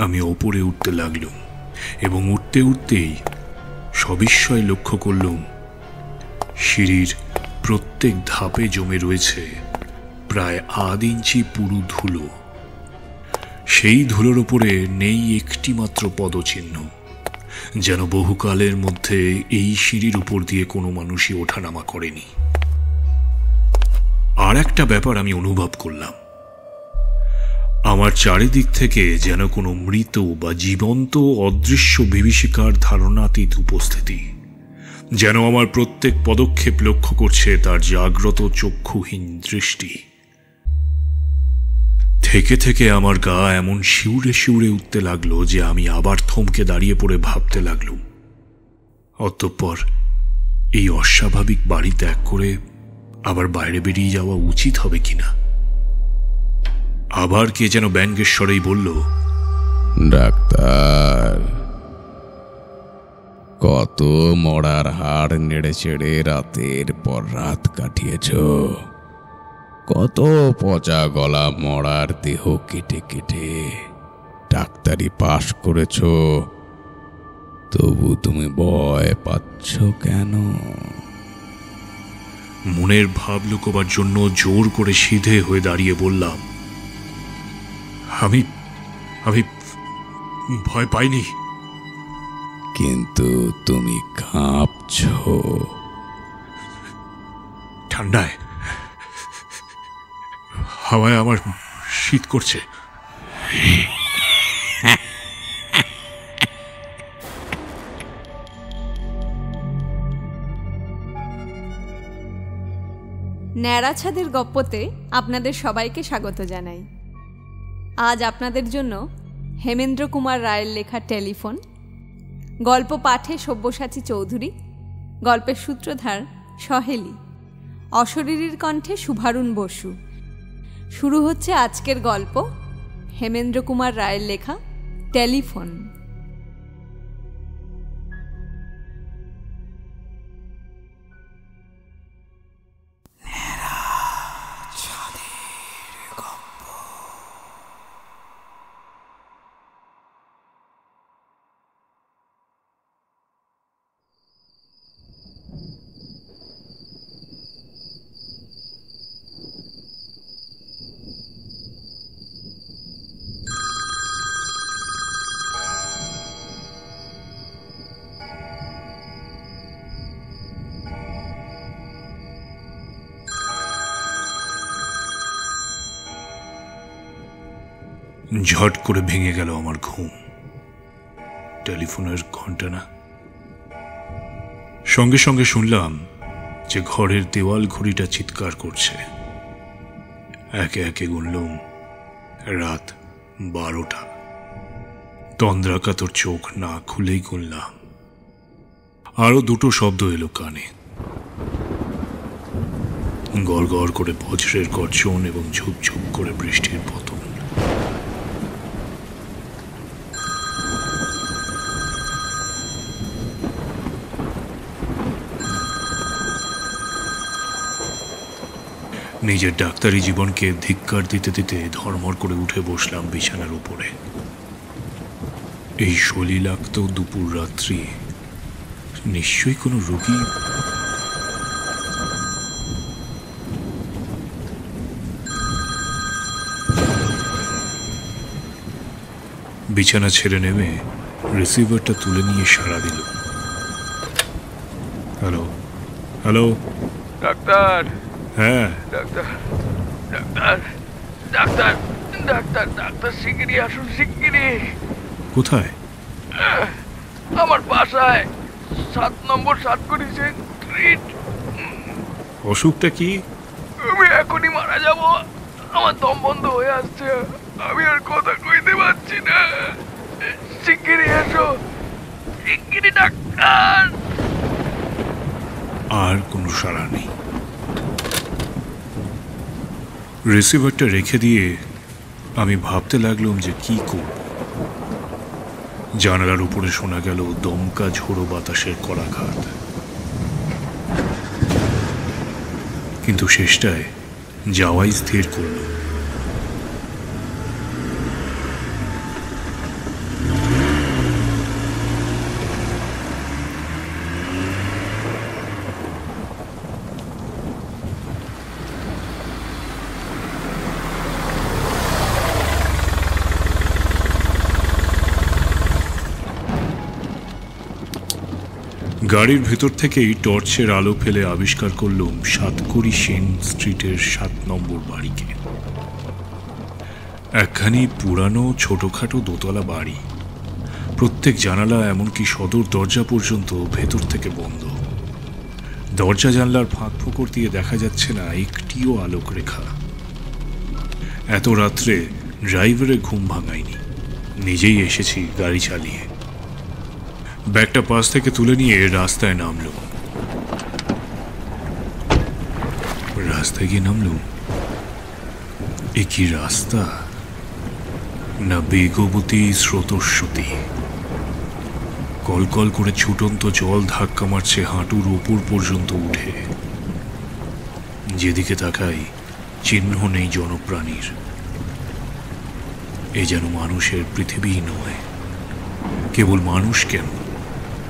আমি ওপরে উঠতে লাগলুম এবং উঠতে উঠতেই সবিস্ময়ে লক্ষ্য করলুম সিঁড়ির প্রত্যেক ধাপে জমে রয়েছে প্রায় আধ ইঞ্চি পুরু ধুলো। সেই ধুলোর উপরে নেই একটি মাত্র পদচিহ্ন, যেন বহুকালের মধ্যে এই সিঁড়ির উপর দিয়ে কোনো মানুষই ওঠানামা করেনি। আর একটা ব্যাপার আমি অনুভব করলাম, আমার চারিদিক থেকে যেন কোনো মৃত বা জীবন্ত অদৃশ্য বিভীষিকার ধারণাতীত উপস্থিতি, যেন আমার প্রত্যেক পদক্ষেপ লক্ষ্য করছে তার জাগ্রত চক্ষুহীন দৃষ্টি। থেকে থেকে আমার গা এমন শিউরে শিউরে উঠতে লাগলো যে আমি আবার থমকে দাঁড়িয়ে পড়ে ভাবতে লাগলুম, অতঃপর এই অস্বাভাবিক বাড়ি ত্যাগ করে আবার বাইরে বেরিয়ে যাওয়া উচিত হবে কিনা। আবার কে যেন ব্যঙ্গের স্বরেই বলল, ডাক্তার, কত মরার হাড় নেড়ে চেড়ে রাতের পর রাত কাটিয়েছ, কত পচা গলা মরার দেহ কেটে কেটে ডাক্তারি পাশ করেছ, তবু তুমি ভয় পাচ্ছ কেন? মনের ভাব লুকোবার জন্য জোর করে সিধে হয়ে দাঁড়িয়ে বললাম, আমি আমি ভয় পাইনি। কিন্তু তুমি কাঁপছ। ঠান্ডায় হাওয়ায় আমার শীত করছে। ন্যাড়াছাদের গপ্পতে আপনাদের সবাইকে স্বাগত জানাই। আজ আপনাদের জন্য হেমেন্দ্র কুমার রায়ের লেখা টেলিফোন, গল্প পাঠে সব্যসাচী চৌধুরী, গল্পের সূত্রধার সহেলি, অশরীরীর কণ্ঠে শুভারুণ বসু। শুরু হচ্ছে আজকের গল্প, হেমেন্দ্র কুমার রায়ের লেখা টেলিফোন। ঝট করে ভেঙে গেল আমার ঘুম। টেলিফোনের ঘন্টা না। সঙ্গে সঙ্গে শুনলাম যে ঘরের দেওয়াল ঘড়িটা চিৎকার করছে। একে একে গুনলুম রাত 12টা। তন্দ্রাকাতর চোখ না খুলেই গুনলাম। আরো দুটো শব্দ এলো কানে, গড় গড় করে বজ্রের গর্জন এবং ঝুপঝুপ করে বৃষ্টির পতন। নিজের ডাক্তারি জীবনকে ধিক্কার দিতে দিতে ধর্মর করে উঠে বসলাম বিছানার উপরে। এই সলিলাক্ত দুপুর রাত্রি নিশ্চয়ই কোনো রোগী। বিছানা ছেড়ে নেমে রিসিভারটা তুলে নিয়ে সাড়া দিল। Hello hello. ডাক্তার। হ্যাঁ doctor doctor doctor doctor doctor শিগগিরই আসুন, শিগগিরই। কোথায়? আমার বাসায় 7 নম্বর সাতকড়ি স্ট্রিট। অসুখটা কি? আমি এখনই মারা যাব, আমার দম বন্ধ হয়ে আসছে, আমি আর কথা কইতে পারছি না। শিগগিরই এসো, শিগগিরই ডাক্তার। আর কোনো সাড়া নেই। রিসিভারটা রেখে দিয়ে আমি ভাবতে লাগলাম যে কি করব। জানালার উপরে শোনা গেল দমকা ঝোড়ো বাতাসের করাঘাত, কিন্তু শেষটায় যাওয়াই স্থির করল। গাড়ির ভেতর থেকেই টর্চের আলো ফেলে আবিষ্কার করলাম সাতকড়ি সেন স্ট্রিটের 7 নম্বর বাড়িকে। একখানি পুরানো ছোটখাটো দোতলা বাড়ি, প্রত্যেক জানালা এমনকি সদর দরজা পর্যন্ত ভেতর থেকে বন্ধ। দরজা জানলার ফাঁক ফোকর দিয়ে দেখা যাচ্ছে না একটিও আলোক রেখা। এত রাত্রে ড্রাইভারের ঘুম ভাঙায়নি, নিজেই এসেছি গাড়ি চালিয়ে। ব্যাগটা পাশ থেকে তুলে নিয়ে রাস্তায় নামলুম। রাস্তায় গিয়ে নামলুম, এ কি রাস্তা, না বেগবতী স্রোতস্বতী। কলকল করে ছুটন্ত জল ধাক্কা মারছে হাঁটুর ওপর পর্যন্ত উঠে। যেদিকে তাকাই চিহ্ন নেই জনপ্রাণীর। এ যেন মানুষের পৃথিবী নয়। কেবল মানুষ কেন,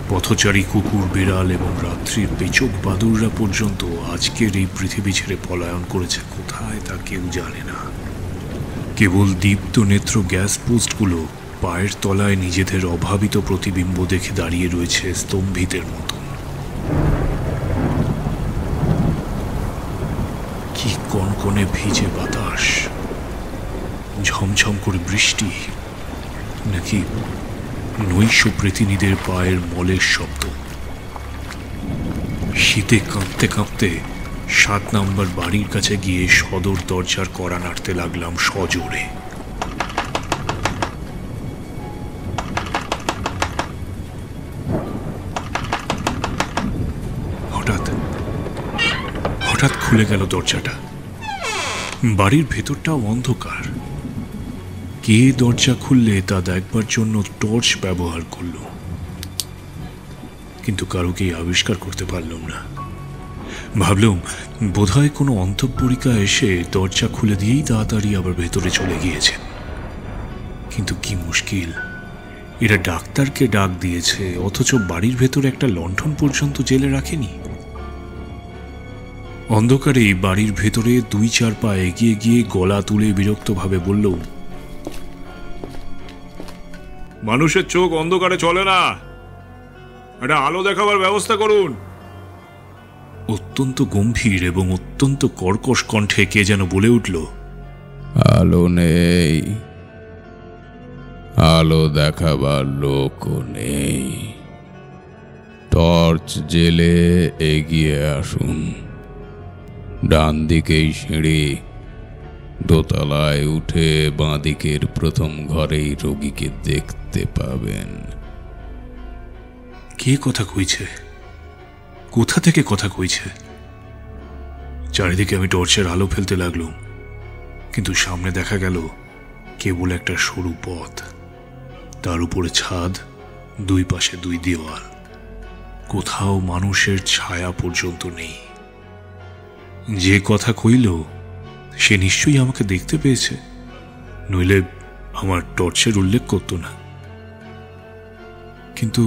পথচারী কুকুর, বিড়াল এবং রাত্রির পেচক বাদুররা পর্যন্ত আজকের এই পৃথিবী ছেড়ে পলায়ন করেছে কোথায় তা কেউ জানে না। কেবল দীপ্ত নেত্র গ্যাস পোস্টগুলো পায়ের তলায় নিজেদের অভাবিত প্রতিবিম্ব দেখে দাঁড়িয়ে রয়েছে স্তম্ভিতের মতন। কি কনকনে ভিজে বাতাস, ঝমঝম করে বৃষ্টি, নাকি নৈশ প্রতিনিধির পায়ের মলের শব্দ। শীতে কাঁপতে কাঁপতে 7 নম্বর বাড়ির কাছে গিয়ে সদর দরজার কড়া নাড়তে লাগলাম সজোরে। হঠাৎ খুলে গেল দরজাটা। বাড়ির ভেতরটাও অন্ধকার। কে দরজা খুললে তা দেখবার জন্য টর্চ ব্যবহার করল, কিন্তু কারোকেই আবিষ্কার করতে পারলাম না। ভাবলাম বোধহয় কোনো অন্তঃপুরিকা এসে দরজা খুলে দিয়েই তাড়াতাড়ি আবার ভেতরে চলে গিয়েছে। কিন্তু কি মুশকিল, এরা ডাক্তারকে ডাক দিয়েছে অথচ বাড়ির ভেতরে একটা লণ্ঠন পর্যন্ত জেলে রাখেনি। অন্ধকারে বাড়ির ভেতরে 2-4 পা এগিয়ে গিয়ে গলা তুলে বিরক্তভাবে বলল, মানুষের চোখ অন্ধকারে চলে না, একটা আলো দেখাবার ব্যবস্থা করুন। অত্যন্ত গম্ভীর এবং অত্যন্ত কর্কশ কণ্ঠে কে যেন বলে উঠল, আলো নেই, আলো দেখাবার লোক নেই, টর্চ জেলে এগিয়ে আসুন। ডান দিকেই সিঁড়ি, দোতলায় উঠে বাঁ দিকের প্রথম ঘরেই রোগীকে দেখতে পাবেন। কে কথা কইছে, কোথা থেকে কথা কইছে? চারিদিকে আমি টর্চের আলো ফেলতে লাগলাম, কিন্তু সামনে দেখা গেল কেবল একটা সরু পথ, তার উপরে ছাদ, 2 পাশে 2 দেওয়াল, কোথাও মানুষের ছায়া পর্যন্ত নেই। যে কথা কইল সে নিশ্চয়ই আমাকে দেখতে পেয়েছে, নইলে আমার টর্চের উল্লেখ করতো না। কিন্তু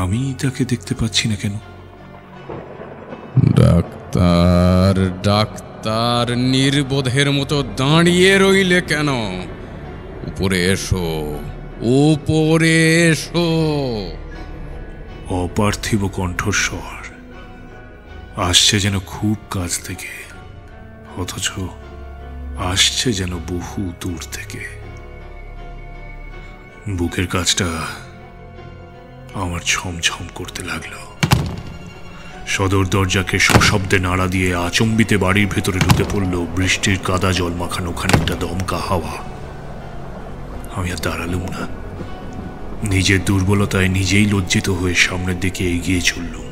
আমি তাকে দেখতে পাচ্ছি না কেন? ডাক্তার, ডাক্তার নির্বোধের মতো দাঁড়িয়ে রইলে কেন? উপরে এসো, উপরে এসো। অপার্থিব কণ্ঠস্বর আসছে যেন খুব কাছ থেকে, অথচ আসছে যেন বহু দূর থেকে। বুকের কাছটা আমার ছমছম করতে লাগলো। সদর দরজাকে সশব্দে নাড়া দিয়ে আচম্বিতে বাড়ির ভেতরে ঢুকে পড়ল বৃষ্টির কাদা জল মাখানো খানিকটা দমকা হাওয়া। আমি আর দাঁড়ালুম না, নিজের দুর্বলতায় নিজেই লজ্জিত হয়ে সামনের দিকে এগিয়ে চললুম।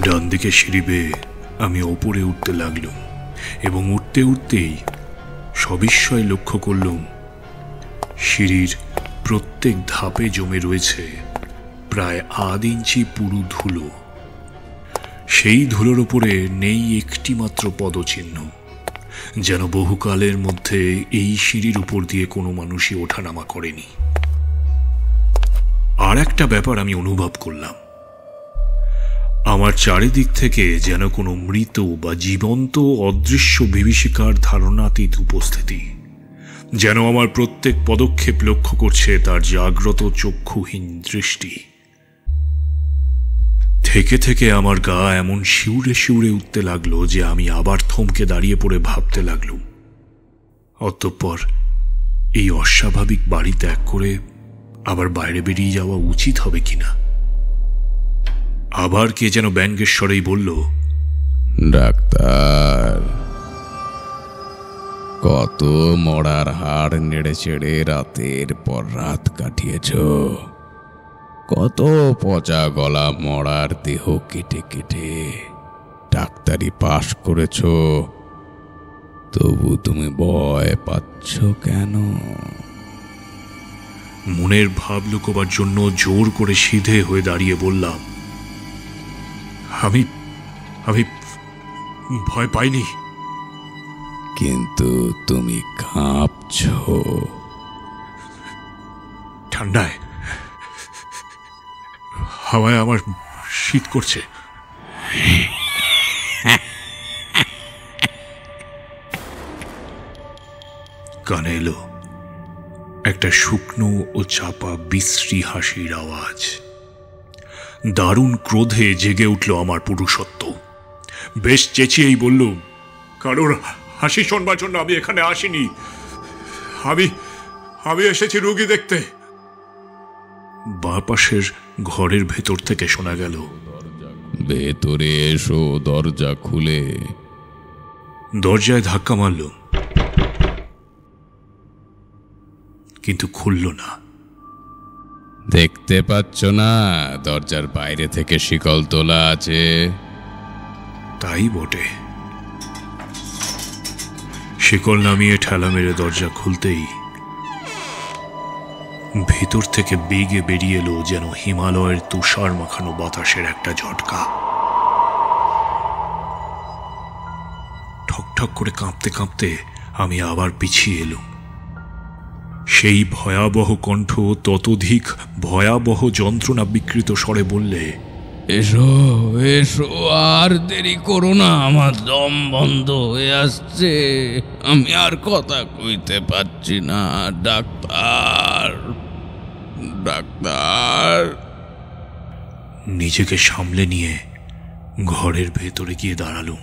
ডান দিকে সিঁড়ি বেয়ে আমি ওপরে উঠতে লাগলুম এবং উঠতে উঠতেই সবিস্ময়ে লক্ষ্য করলুম সিঁড়ির প্রত্যেক ধাপে জমে রয়েছে প্রায় 1/2 ইঞ্চি পুরু ধুলো। সেই ধুলোর উপরে নেই একটি মাত্র পদচিহ্ন, যেন বহুকালের মধ্যে এই সিঁড়ির উপর দিয়ে কোনো মানুষই ওঠানামা করেনি। আর একটা ব্যাপার আমি অনুভব করলাম, আমার চারিদিক থেকে যেন কোনো মৃত বা জীবন্ত অদৃশ্য বিভীষিকার ধারণাতীত উপস্থিতি, যেন আমার প্রত্যেক পদক্ষেপ লক্ষ্য করছে তার জাগ্রত চক্ষুহীন দৃষ্টি। থেকে থেকে আমার গা এমন শিউরে শিউরে উঠতে লাগলো যে আমি আবার থমকে দাঁড়িয়ে পড়ে ভাবতে লাগলুম, অতঃপর এই অস্বাভাবিক বাড়ি ত্যাগ করে আবার বাইরে বেরিয়ে যাওয়া উচিত হবে কিনা। আবার কে যেন ব্যঙ্গের স্বরেই বলল, ডাক্তার, কত মরার হাড় নেড়ে চেড়ে রাতের পর রাত কাটিয়েছ, কত পচা গলা মরার দেহ কেটে কেটে ডাক্তারি পাশ করেছ, তবু তুমি ভয় পাচ্ছ কেন? মনের ভাব লুকোবার জন্য জোর করে সিধে হয়ে দাঁড়িয়ে বললাম, আমি আমি ভয় পাইনি। কিন্তু তুমি কাঁপছ। ঠান্ডায় হাওয়ায় আমার শীত করছে। কানে এলো একটা শুকনো ও চাপা বিশ্রী হাসির আওয়াজ। দারুণ ক্রোধে জেগে উঠল আমার পুরুষত্ব। বেশ চেঁচিয়েই বললুম, কারোর হাসি শোনবার জন্য আমি এখানে আসিনি। আমি এসেছি রোগী দেখতে। বাঁ পাশের ঘরের ভেতর থেকে শোনা গেল, ভেতরে এসো, দরজা খুলে। দরজায় ধাক্কা মারলুম, কিন্তু খুলল না। দেখতে পাচ্ছ না দরজার বাইরে থেকে শিকল তোলা আছে? তাই বটে। শিকল নামিয়ে ঠেলা মেরে দরজা খুলতেই ভেতর থেকে বেগে বেরিয়ে এলো যেন হিমালয়ের তুষার মাখানো বাতাসের একটা ঝটকা। ঠকঠক করে কাঁপতে কাঁপতে আমি আবার পিছিয়ে এলুম। সেই ভয়াবহ কণ্ঠ ততোধিক ভয়াবহ যন্ত্রণা বিকৃত স্বরে বললে, এসো এসো, আর দেরি করো না, আমার দম বন্ধ হয়ে আসছে, আমি আর কথা কইতে পারছি না। Doctor, doctor. নিজেকে সামলে নিয়ে ঘরের ভেতরে গিয়ে দাঁড়ালুম।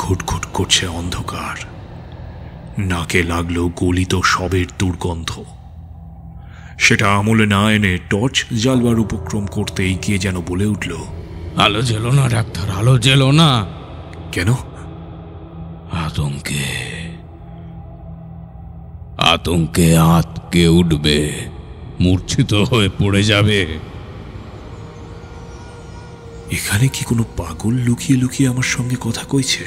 ঘুটঘুট করছে অন্ধকার, নাকে লাগলো গলিত শবের দুর্গন্ধ। সেটা আমলে না এনে টর্চ জ্বালবার উপক্রম করতে গিয়ে যেন বলে উঠল, আলো জ্বেলো না ডাক্তার, আলো জ্বেলো না। কেন? আতঙ্কে আতঙ্কে আতকে উঠবে, মূর্ছিত হয়ে পড়ে যাবে। এখানে কি কোনো পাগল লুকিয়ে লুকিয়ে আমার সঙ্গে কথা কইছে,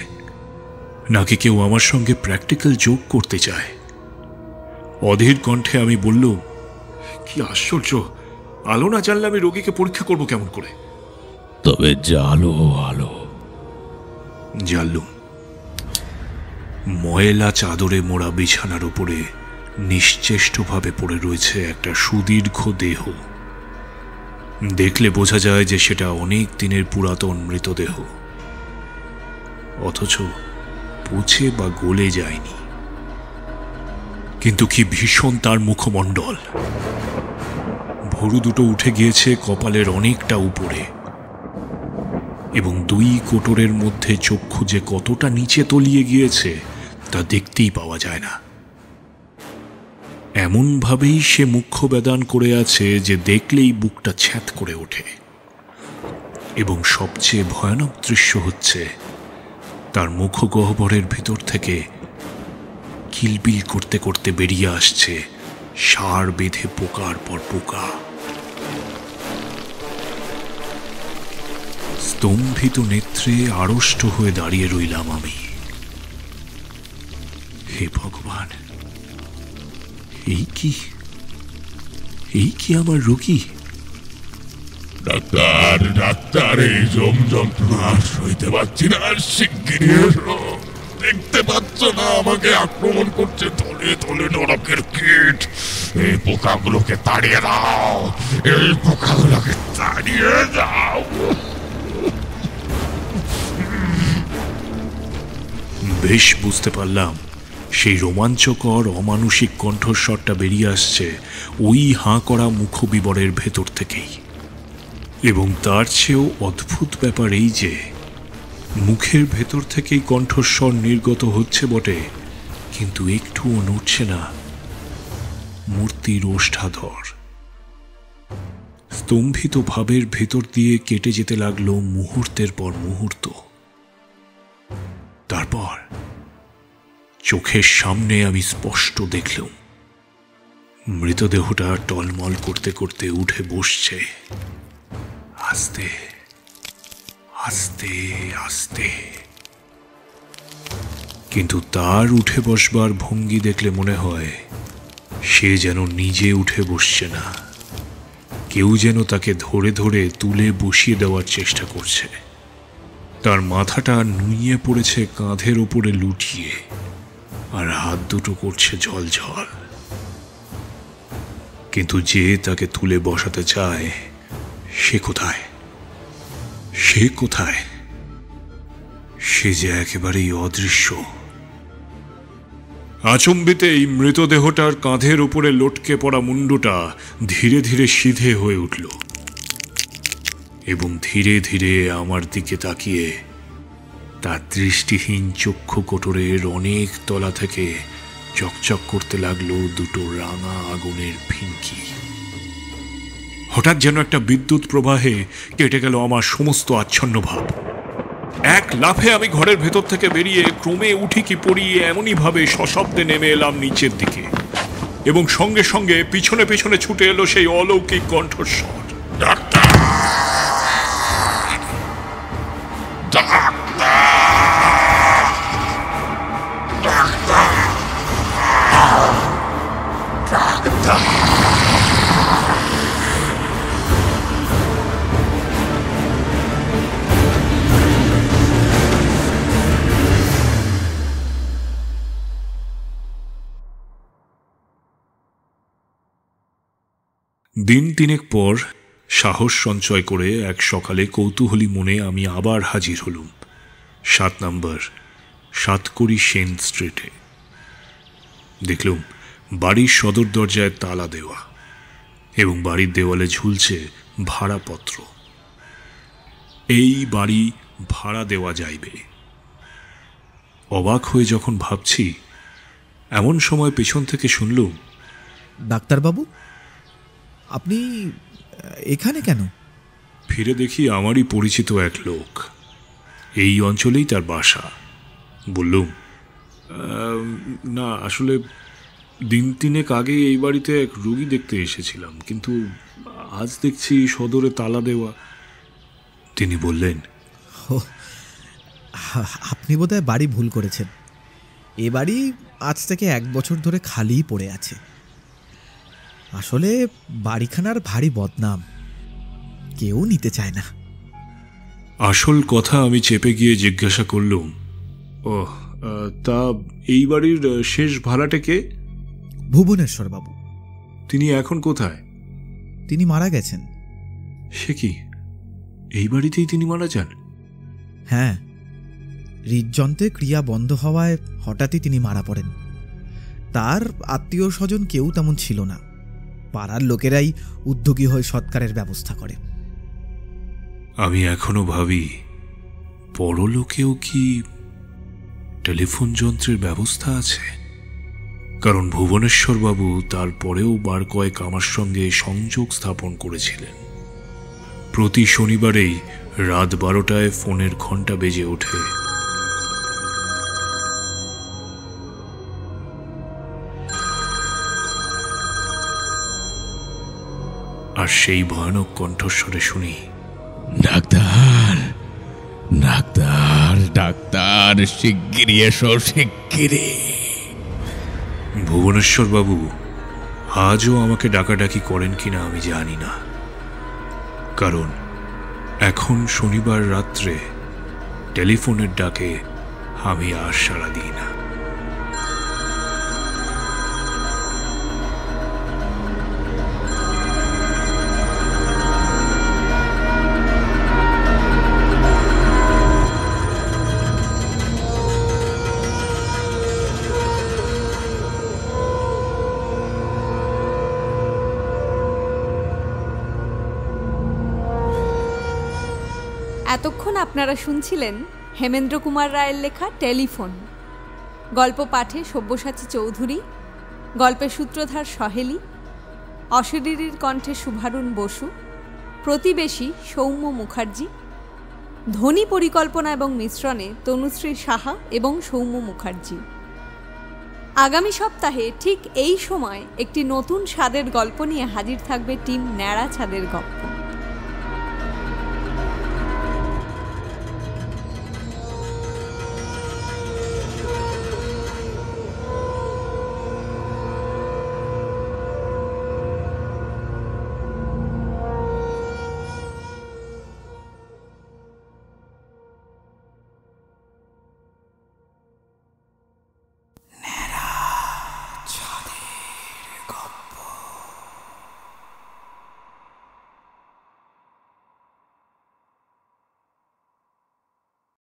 নাকি কেউ আমার সঙ্গে প্র্যাকটিক্যাল জোক করতে চায়? অধীর কণ্ঠে আমি বললুম, কি আশ্চর্য, আলো না জানলে আমি রোগীকে পরীক্ষা করব কেমন করে? তবে জ্বালো আলো। জ্বাললুম। ময়লা চাদরে মোড়া বিছানার উপরে নিশ্চেষ্টভাবে পড়ে রয়েছে একটা সুদীর্ঘ দেহ। দেখলে বোঝা যায় যে সেটা অনেক দিনের পুরাতন মৃতদেহ, অথচ পচে বা গলে যায়নি। কিন্তু কি ভীষণ তার মুখমণ্ডল! ভুরু দুটো উঠে গিয়েছে কপালের অনেকটা উপরে, এবং দুই কোটরের মধ্যে চক্ষু যে কতটা নিচে তলিয়ে গিয়েছে তা দেখতেই পাওয়া যায় না। এমনভাবেই সে মুখ্য বেদান করে আছে যে দেখলেই বুকটা ছ্যাঁত করে ওঠে। এবং সবচেয়ে ভয়ানক দৃশ্য হচ্ছে তার মুখগহ্বরের ভিতর থেকে কিলবিল করতে করতে বেরিয়ে আসছে সার বেঁধে পোকার পর পোকা। স্তম্ভিত নেত্রে আড়ষ্ট হয়ে দাঁড়িয়ে রইলাম আমি। হে ভগবান, এই কি আমার রোগী? ডাক্তার, ডাক্তার, এই যন্ত্রণা সইতে পারছি না, শিগগিরই এসো। দেখতে পাচ্ছ না আমাকে আক্রমণ করছে তলে তলে নরকের কীট। এই পোকাগুলোকে তাড়িয়ে দাও, এই পোকাগুলোকে তাড়িয়ে দাও। বেশ বুঝতে পারলাম সেই রোমাঞ্চকর অমানুষিক কণ্ঠস্বরটা বেরিয়ে আসছে ওই হাঁ করা মুখবিবরের ভেতর থেকেই। এবং তার চেয়েও অদ্ভুত ব্যাপার এই যে মুখের ভেতর থেকেই কণ্ঠস্বর নির্গত হচ্ছে বটে, কিন্তু একটুও নড়ছে না মূর্তির ওষ্ঠাধর। স্তম্ভিত ভাবের ভেতর দিয়ে কেটে যেতে লাগলো মুহূর্তের পর মুহূর্ত। তারপর চোখের সামনে আমি স্পষ্ট দেখলাম মৃতদেহটা টলমল করতে করতে উঠে বসছে, আস্তে আস্তে আস্তে। কিন্তু তার উঠে বসবার ভঙ্গি দেখলে মনে হয় সে যেন নিজে উঠে বসছে না, কেউ যেন তাকে ধরে ধরে তুলে বসিয়ে দেওয়ার চেষ্টা করছে। তার মাথাটা নুইয়ে পড়েছে কাঁধের ওপরে লুটিয়ে, আর হাত দুটো করছে ঝলঝল। কিন্তু যে তাকে তুলে বসাতে চায় সে কোথায়? সে কোথায়? সে যে একেবারেই অদৃশ্য। আচম্বিতে এই মৃতদেহটার কাঁধের উপরে লটকে পড়া মুন্ডুটা ধীরে ধীরে সিধে হয়ে উঠল এবং ধীরে ধীরে আমার দিকে তাকিয়ে তার দৃষ্টিহীন চক্ষু কোটরের অনেক তলা থেকে চকচক করতে লাগলো দুটো রাঙা আগুনের ফিনকি। হঠাৎ যেন একটা বিদ্যুৎ প্রবাহে কেটে গেল আমার সমস্ত আচ্ছন্ন ভাব। এক লাফে আমি ঘরের ভেতর থেকে বেরিয়ে ক্রমে উঠি কি পড়িয়ে এমনই ভাবে সশব্দে নেমে এলাম নিচের দিকে, এবং সঙ্গে সঙ্গে পিছনে পিছনে ছুটে এলো সেই অলৌকিক কণ্ঠস্বর, দিন তিনেক পর সাহস সঞ্চয় করে এক সকালে কৌতূহলী মনে আমি আবার হাজির হলুম ৭ নম্বর সাতকড়ি সেন স্ট্রিটে। দেখলুম বাড়ির সদর দরজায় তালা দেওয়া এবং বাড়ির দেওয়ালে ঝুলছে ভাড়াপত্র। এই বাড়ি ভাড়া দেওয়া যাইবে। অবাক হয়ে যখন ভাবছি, এমন সময় পেছন থেকে শুনলুম, ডাক্তারবাবু, আপনি এখানে কেন? ফিরে দেখি আমারই পরিচিত এক লোক, এই অঞ্চলেই তার বাসা। বললুম, না আসলে দিন তিনেক আগে এই বাড়িতে এক রোগী দেখতে এসেছিলাম, কিন্তু আজ দেখছি সদরে তালা দেওয়া। তিনি বললেন, আপনি বোধহয় বাড়ি ভুল করেছেন। এ বাড়ি আজ থেকে 1 বছর ধরে খালিই পড়ে আছে। আসলে বাড়িখানার ভারী বদনাম, কেউ নিতে চায় না। আসল কথা আমি চেপে গিয়ে জিজ্ঞাসা করলুম, ও তা এই বাড়ির শেষ ভাড়াটে কে? ভুবনেশ্বর বাবু। তিনি এখন কোথায়? তিনি মারা গেছেন। সে কি, এই বাড়িতেই তিনি মারা যান? হ্যাঁ, হৃদযন্ত্রে ক্রিয়া বন্ধ হওয়ায় হঠাৎই তিনি মারা পড়েন। তার আত্মীয় স্বজন কেউ তেমন ছিল না, পাড়ার লোকেরাই উদ্যোগী হয়ে সৎকারের ব্যবস্থা করে। আমি এখনো ভাবি, পরলোকেও কি টেলিফোন যন্ত্রের ব্যবস্থা আছে? কারণ ভুবনেশ্বর বাবু তারপরেও বার কয়েক আমার সঙ্গে সংযোগ স্থাপন করেছিলেন। প্রতি শনিবারেই রাত 12টায় ফোনের ঘণ্টা বেজে ওঠে। আর সেই ভয়ানক কণ্ঠস্বরে শুনি, ডাক্তার ডাক্তার ডাক্তার, শিগগিরি এসো, শিগগিরি। ভুবনেশ্বর বাবু আজও আমাকে ডাকাডাকি করেন কিনা আমি জানি না, কারণ এখন শনিবার রাত্রে টেলিফোনের ডাকে আমি আর সাড়া দিই না। এতক্ষণ আপনারা শুনছিলেন হেমেন্দ্র কুমার রায়ের লেখা টেলিফোন। গল্প পাঠে সব্যসাচী চৌধুরী, গল্পের সূত্রধার সহেলি, অশরীরীর কণ্ঠে শুভারুণ বসু, প্রতিবেশী সৌম্য মুখার্জি, ধ্বনি পরিকল্পনা এবং মিশ্রণে তনুশ্রী সাহা এবং সৌম্য মুখার্জি। আগামী সপ্তাহে ঠিক এই সময় একটি নতুন স্বাদের গল্প নিয়ে হাজির থাকবে টিম ন্যাড়া ছাদের গপ্প।